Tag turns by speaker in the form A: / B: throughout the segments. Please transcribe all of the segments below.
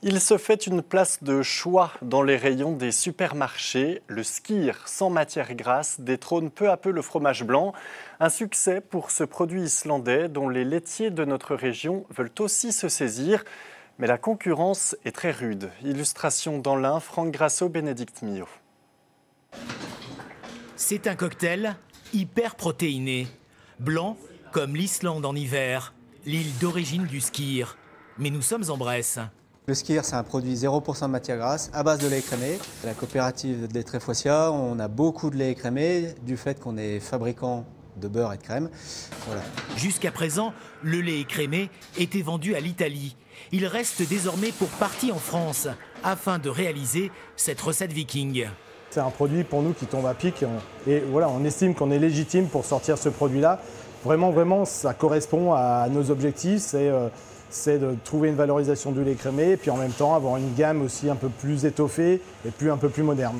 A: Il se fait une place de choix dans les rayons des supermarchés. Le skyr sans matière grasse détrône peu à peu le fromage blanc. Un succès pour ce produit islandais dont les laitiers de notre région veulent aussi se saisir. Mais la concurrence est très rude. Illustration dans l'Ain, Franck Grasso, Bénédicte Millot.
B: C'est un cocktail hyper protéiné. Blanc comme l'Islande en hiver, l'île d'origine du skyr. Mais nous sommes en Bresse.
C: Le skyr, c'est un produit 0% de matière grasse à base de lait écrémé. À la coopérative de lait Tréfoissia, on a beaucoup de lait écrémé du fait qu'on est fabricant de beurre et de crème. Voilà.
B: Jusqu'à présent, le lait écrémé était vendu à l'Italie. Il reste désormais pour partie en France afin de réaliser cette recette viking.
D: C'est un produit pour nous qui tombe à pic et voilà, on estime qu'on est légitime pour sortir ce produit-là. Vraiment, ça correspond à nos objectifs. C'est de trouver une valorisation du lait écrémé et puis en même temps avoir une gamme aussi un peu plus étoffée et un peu plus moderne.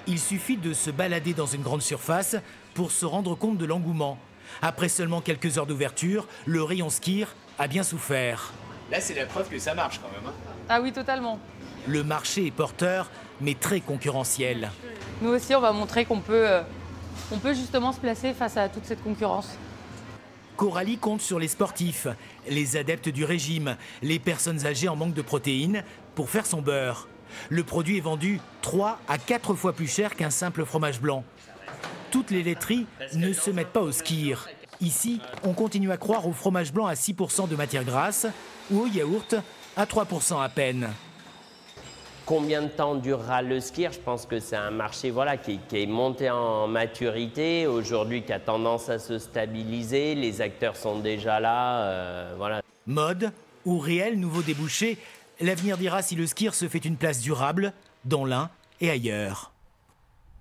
B: Il suffit de se balader dans une grande surface pour se rendre compte de l'engouement. Après seulement quelques heures d'ouverture, le rayon skyr a bien souffert.
E: Là, c'est la preuve que ça marche quand même.
F: Ah oui, totalement.
B: Le marché est porteur, mais très concurrentiel.
F: Nous aussi, on va montrer qu'on peut justement se placer face à toute cette concurrence.
B: Coralie compte sur les sportifs, les adeptes du régime, les personnes âgées en manque de protéines pour faire son beurre. Le produit est vendu 3 à 4 fois plus cher qu'un simple fromage blanc. Toutes les laiteries ne se mettent pas au skyr. Ici, on continue à croire au fromage blanc à 6% de matière grasse ou au yaourt à 3% à peine.
G: Combien de temps durera le skyr? Je pense que c'est un marché qui est monté en maturité, aujourd'hui qui a tendance à se stabiliser, les acteurs sont déjà là.
B: Mode ou réel nouveau débouché, l'avenir dira si le skyr se fait une place durable dans l'Ain et ailleurs.